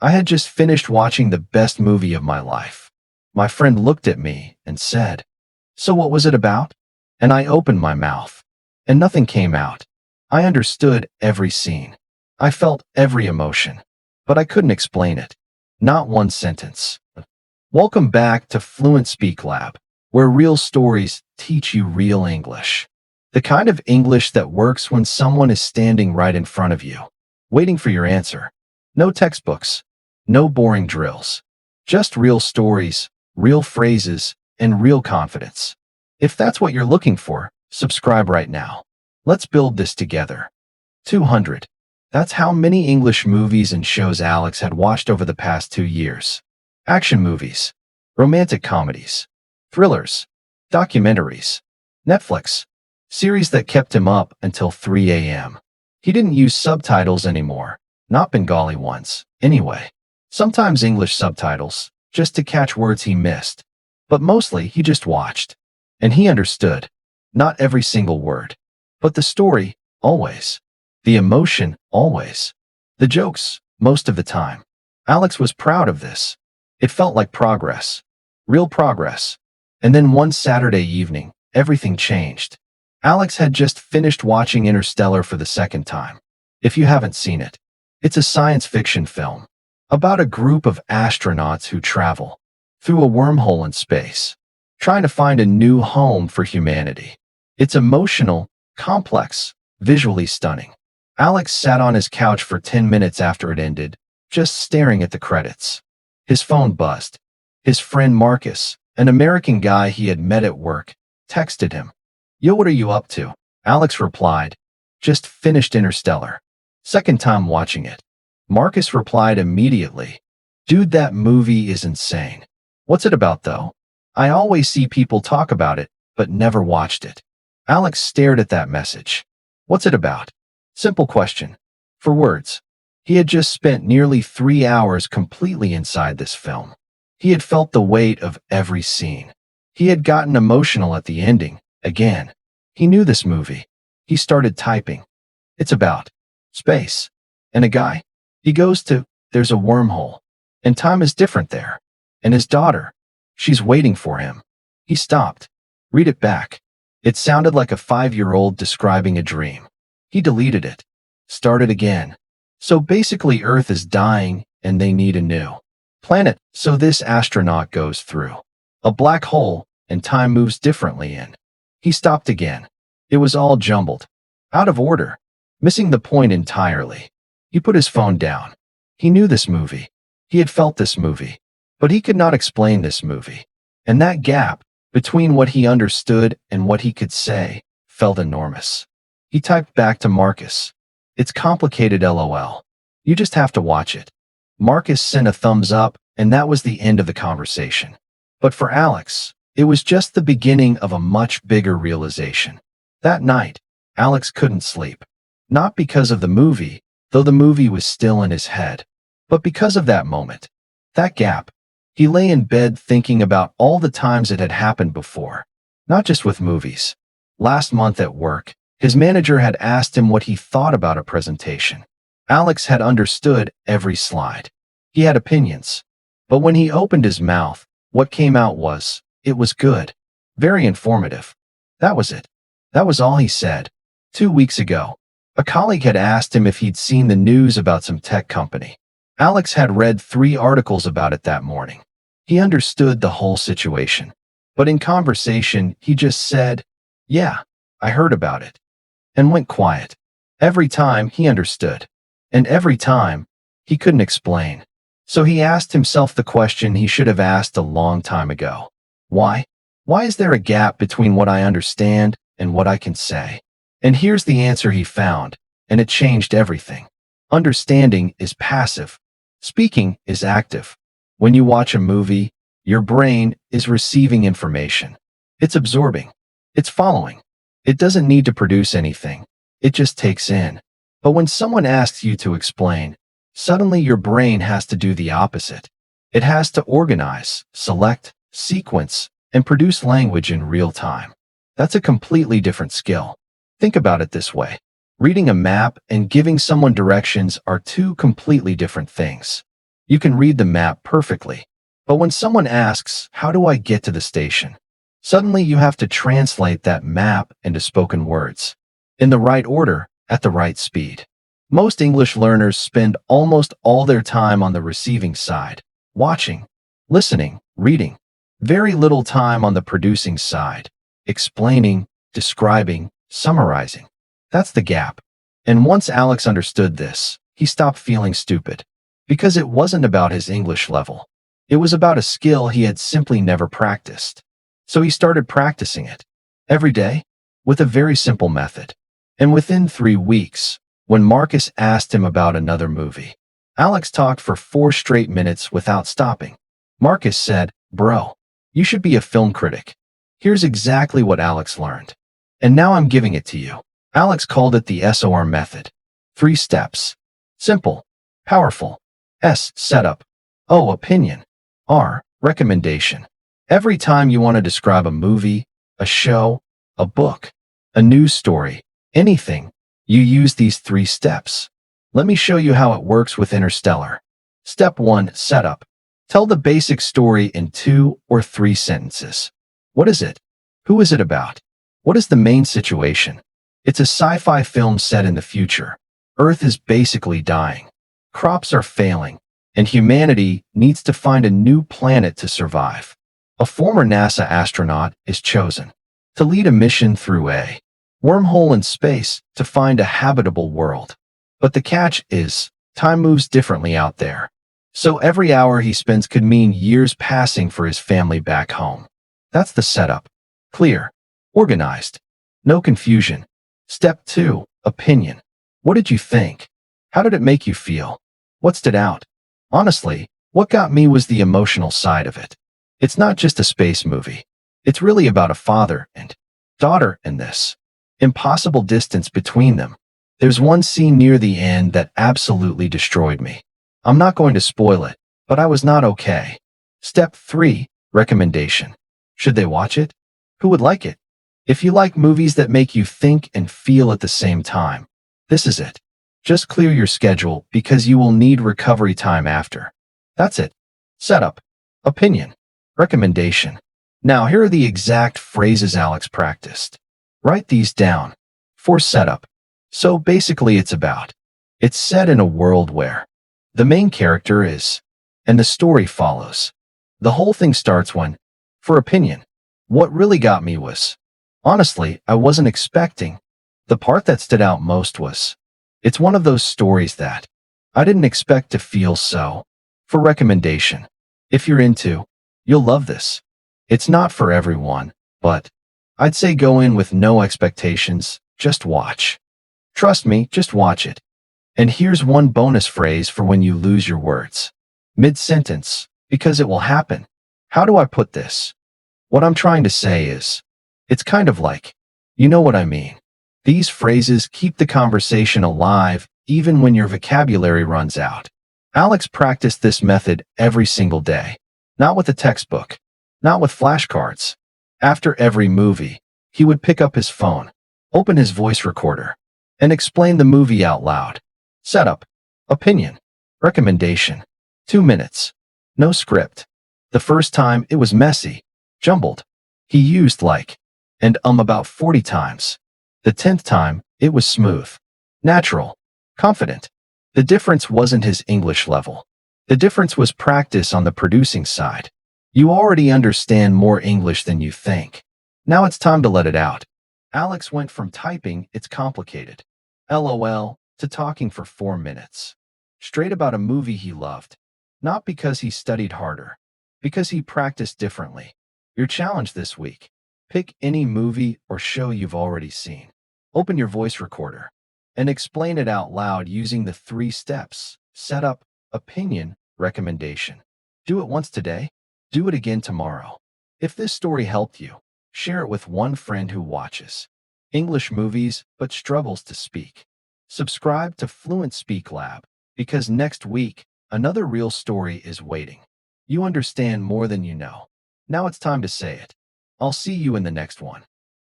I had just finished watching the best movie of my life. My friend looked at me and said, "So what was it about?" And I opened my mouth, and nothing came out. I understood every scene. I felt every emotion, but I couldn't explain it. Not one sentence. Welcome back to Fluent Speak Lab, where real stories teach you real English. The kind of English that works when someone is standing right in front of you, waiting for your answer. No textbooks, no boring drills. Just real stories, real phrases, and real confidence. If that's what you're looking for, subscribe right now. Let's build this together. 200. That's how many English movies and shows Alex had watched over the past 2 years. Action movies, romantic comedies, thrillers, documentaries, Netflix, series that kept him up until 3 a.m. He didn't use subtitles anymore, not Bengali ones, anyway. Sometimes English subtitles, just to catch words he missed. But mostly he just watched. And he understood. Not every single word. But the story, always. The emotion, always. The jokes, most of the time. Alex was proud of this. It felt like progress. Real progress. And then one Saturday evening, everything changed. Alex had just finished watching Interstellar for the second time. If you haven't seen it, it's a science fiction film about a group of astronauts who travel through a wormhole in space, trying to find a new home for humanity. It's emotional, complex, visually stunning. Alex sat on his couch for 10 minutes after it ended, just staring at the credits. His phone buzzed. His friend Marcus, an American guy he had met at work, texted him. "Yo, what are you up to?" Alex replied, "Just finished Interstellar. Second time watching it." Marcus replied immediately, "Dude, that movie is insane. What's it about though? I always see people talk about it, but never watched it." Alex stared at that message. What's it about? Simple question. For words. He had just spent nearly 3 hours completely inside this film. He had felt the weight of every scene. He had gotten emotional at the ending, again. He knew this movie. He started typing. It's about space. And a guy. He goes to, there's a wormhole. And time is different there. And his daughter. She's waiting for him. He stopped. Read it back. It sounded like a 5-year-old describing a dream. He deleted it. Started again. So basically Earth is dying and they need a new planet. So this astronaut goes through a black hole and time moves differently in. He stopped again. It was all jumbled. Out of order. Missing the point entirely. He put his phone down. He knew this movie. He had felt this movie. But he could not explain this movie. And that gap between what he understood and what he could say felt enormous. He typed back to Marcus. It's complicated, LOL. You just have to watch it. Marcus sent a thumbs up, and that was the end of the conversation. But for Alex, it was just the beginning of a much bigger realization. That night, Alex couldn't sleep. Not because of the movie, though the movie was still in his head, but because of that moment. That gap. He lay in bed thinking about all the times it had happened before. Not just with movies. Last month at work, his manager had asked him what he thought about a presentation. Alex had understood every slide. He had opinions. But when he opened his mouth, what came out was, it was good. Very informative. That was it. That was all he said. 2 weeks ago, a colleague had asked him if he'd seen the news about some tech company. Alex had read 3 articles about it that morning. He understood the whole situation. But in conversation, he just said, "Yeah, I heard about it," and went quiet. Every time he understood. And every time, he couldn't explain. So he asked himself the question he should have asked a long time ago. Why? Why is there a gap between what I understand and what I can say? And here's the answer he found, and it changed everything. Understanding is passive. Speaking is active. When you watch a movie, your brain is receiving information. It's absorbing. It's following. It doesn't need to produce anything. It just takes in. But when someone asks you to explain, suddenly your brain has to do the opposite. It has to organize, select, sequence, and produce language in real time. That's a completely different skill. Think about it this way. Reading a map and giving someone directions are 2 completely different things. You can read the map perfectly. But when someone asks, how do I get to the station? Suddenly you have to translate that map into spoken words. In the right order, at the right speed. Most English learners spend almost all their time on the receiving side, watching, listening, reading. Very little time on the producing side, explaining, describing, summarizing. That's the gap. And once Alex understood this, he stopped feeling stupid. Because it wasn't about his English level. It was about a skill he had simply never practiced. So he started practicing it. Every day, with a very simple method. And within 3 weeks, when Marcus asked him about another movie, Alex talked for 4 straight minutes without stopping. Marcus said, "Bro, you should be a film critic." Here's exactly what Alex learned. And now I'm giving it to you. Alex called it the SOR method. 3 steps. Simple. Powerful. S. Setup. O. Opinion. R. Recommendation. Every time you want to describe a movie, a show, a book, a news story, anything, you use these 3 steps. Let me show you how it works with Interstellar. Step 1. Setup. Tell the basic story in 2 or 3 sentences. What is it? Who is it about? What is the main situation? It's a sci-fi film set in the future. Earth is basically dying. Crops are failing, and humanity needs to find a new planet to survive. A former NASA astronaut is chosen to lead a mission through a wormhole in space to find a habitable world. But the catch is, time moves differently out there. So every hour he spends could mean years passing for his family back home. That's the setup. Clear. Organized. No confusion. Step 2. Opinion. What did you think? How did it make you feel? What stood out? Honestly, what got me was the emotional side of it. It's not just a space movie. It's really about a father and daughter in this impossible distance between them. There's one scene near the end that absolutely destroyed me. I'm not going to spoil it, but I was not okay. Step 3. Recommendation. Should they watch it? Who would like it? If you like movies that make you think and feel at the same time, this is it. Just clear your schedule because you will need recovery time after. That's it. Setup. Opinion. Recommendation. Now here are the exact phrases Alex practiced. Write these down. For setup. So basically it's set in a world where the main character is, and the story follows. The whole thing starts when, for opinion. What really got me was, honestly, I wasn't expecting. The part that stood out most was, it's one of those stories that I didn't expect to feel so. For recommendation. If you're into, you'll love this. It's not for everyone, but I'd say go in with no expectations, just watch. Trust me, just watch it. And here's one bonus phrase for when you lose your words. Mid-sentence, because it will happen. How do I put this? What I'm trying to say is, it's kind of like, you know what I mean. These phrases keep the conversation alive even when your vocabulary runs out. Alex practiced this method every single day. Not with a textbook. Not with flashcards. After every movie, he would pick up his phone, open his voice recorder, and explain the movie out loud. Setup. Opinion. Recommendation. 2 minutes. No script. The first time it was messy, jumbled. He used like and about 40 times. The 10th time, it was smooth, natural, confident. The difference wasn't his English level. The difference was practice on the producing side. You already understand more English than you think. Now it's time to let it out. Alex went from typing, "It's complicated, LOL," to talking for 4 minutes. Straight about a movie he loved. Not because he studied harder, because he practiced differently. Your challenge this week. Pick any movie or show you've already seen. Open your voice recorder and explain it out loud using the 3 steps. Setup, opinion, recommendation. Do it once today. Do it again tomorrow. If this story helped you, share it with one friend who watches English movies but struggles to speak. Subscribe to Fluent Speak Lab because next week, another real story is waiting. You understand more than you know. Now it's time to say it. I'll see you in the next one.